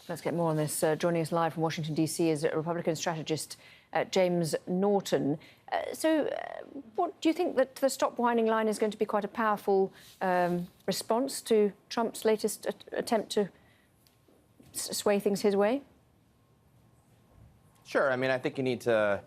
Let's get more on this. Joining us live from Washington, D.C. is Republican strategist James Norton. What do you think that the stop whining line is going to be quite a powerful response to Trump's latest attempt to sway things his way? Sure. I mean, I think you need to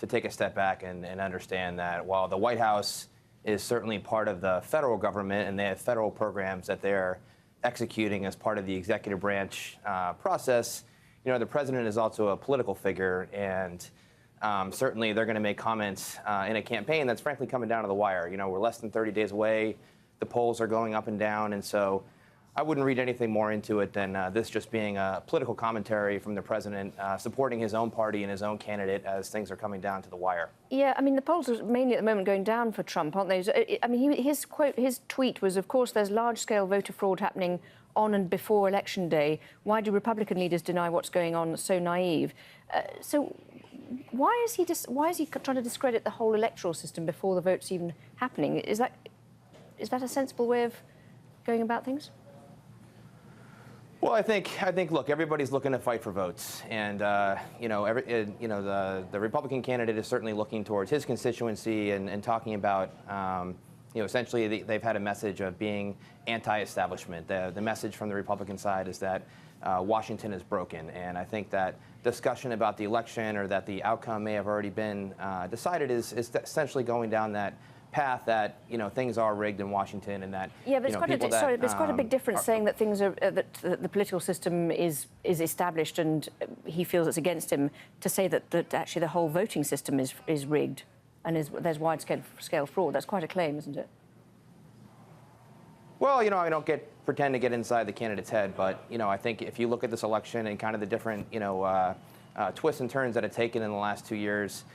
take a step back and understand that while the White House is certainly part of the federal government and they have federal programs that they're executing as part of the executive branch process, you know, the president is also a political figure, and certainly they're going to make comments in a campaign that's frankly coming down to the wire. You know, we're less than 30 days away. The polls are going up and down, and so I wouldn't read anything more into it than this just being a political commentary from the president supporting his own party and his own candidate as things are coming down to the wire. Yeah, I mean, the polls are mainly at the moment going down for Trump, aren't they? I mean, his tweet was, of course, there's large-scale voter fraud happening on and before Election Day. Why do Republican leaders deny what's going on? So naive. So why is he trying to discredit the whole electoral system before the vote's even happening? Is that a sensible way of going about things? Well, I think, look, everybody's looking to fight for votes, and the Republican candidate is certainly looking towards his constituency and talking about, essentially they've had a message of being anti-establishment. The message from the Republican side is that Washington is broken, and I think that discussion about the election or that the outcome may have already been decided is essentially going down that path that things are rigged in Washington, and that but it's quite a big difference saying that things are that the political system is established and he feels it's against him, to say that actually the whole voting system is rigged and there's wide-scale fraud. That's quite a claim, isn't it? Well, I don't pretend to get inside the candidate's head, but I think if you look at this election and kind of the different twists and turns that it's taken in the last 2 years,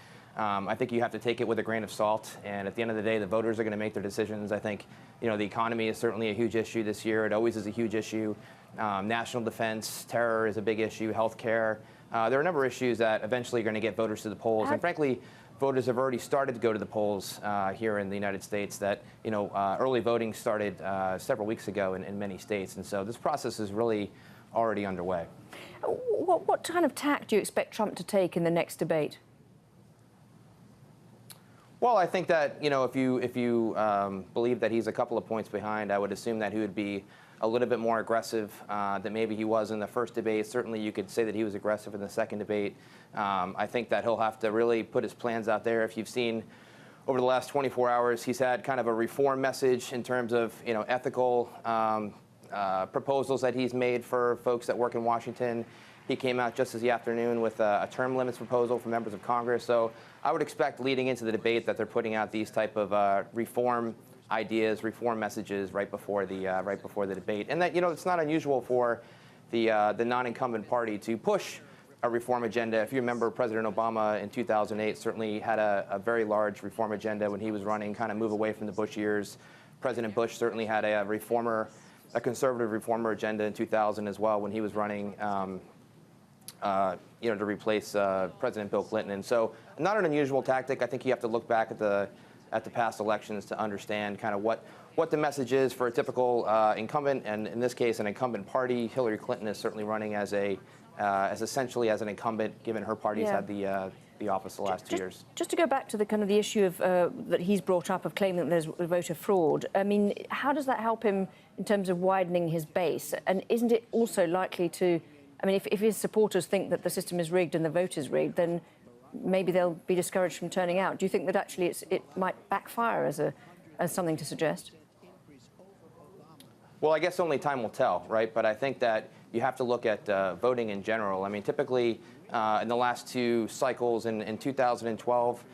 I think you have to take it with a grain of salt, and at the end of the day, the voters are going to make their decisions. I think, the economy is certainly a huge issue this year. It always is a huge issue. National defense, terror is a big issue, health care. There are a number of issues that eventually are going to get voters to the polls, and frankly, voters have already started to go to the polls here in the United States. That, early voting started several weeks ago in many states, and so this process is really already underway. What kind of tack do you expect Trump to take in the next debate? Well, I think that, if you believe that he's a couple of points behind, I would assume that he would be a little bit more aggressive than maybe he was in the first debate. Certainly, you could say that he was aggressive in the second debate. I think that he'll have to really put his plans out there. If you've seen over the last 24 hours, he's had kind of a reform message in terms of, ethical proposals that he's made for folks that work in Washington. He came out just this afternoon with a term limits proposal for members of Congress. So I would expect leading into the debate that they're putting out these type of reform ideas, reform messages right before the debate, and that it's not unusual for the non-incumbent party to push a reform agenda. If you remember, President Obama in 2008 certainly had a very large reform agenda when he was running, kind of move away from the Bush years. President Bush certainly had a conservative reformer agenda in 2000 as well when he was running. To replace President Bill Clinton, and so not an unusual tactic. I think you have to look back at the past elections to understand kind of what the message is for a typical incumbent, and in this case, an incumbent party. Hillary Clinton is certainly running as essentially as an incumbent, given her party's had the office the last 2 years. Just to go back to the issue of that he's brought up of claiming that there's voter fraud. I mean, how does that help him in terms of widening his base? And isn't it also likely to? I mean, if his supporters think that the system is rigged and the vote is rigged, then maybe they'll be discouraged from turning out. Do you think that actually it might backfire as something to suggest? Well, I guess only time will tell, right? But I think that you have to look at voting in general. I mean, typically in the last two cycles in 2012,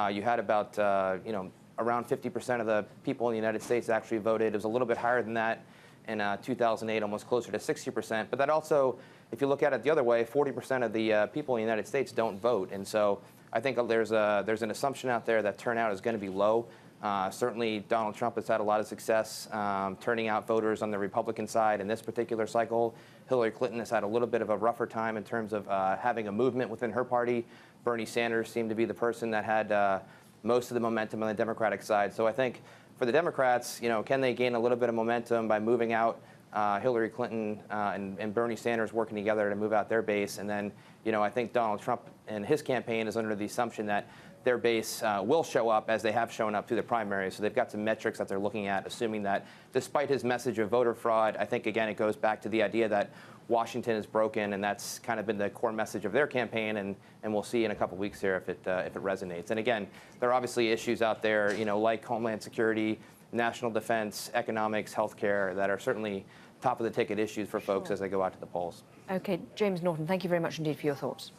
you had about around 50% of the people in the United States actually voted. It was a little bit higher than that in 2008, almost closer to 60%. But that also, if you look at it the other way, 40% of the people in the United States don't vote. And so I think there's an assumption out there that turnout is going to be low. Certainly, Donald Trump has had a lot of success turning out voters on the Republican side in this particular cycle. Hillary Clinton has had a little bit of a rougher time in terms of having a movement within her party. Bernie Sanders seemed to be the person that had most of the momentum on the Democratic side. So I think for the Democrats, can they gain a little bit of momentum by moving out Hillary Clinton and Bernie Sanders working together to move out their base. And then, I think Donald Trump and his campaign is under the assumption that their base will show up as they have shown up through the primaries. So they've got some metrics that they're looking at, assuming that despite his message of voter fraud, I think, again, it goes back to the idea that Washington is broken, and that's kind of been the core message of their campaign, and we'll see in a couple weeks here if it resonates. And again, there are obviously issues out there, like homeland security, national defense, economics, healthcare, that are certainly top of the ticket issues for folks as they go out to the polls. OK, James Norton, thank you very much indeed for your thoughts.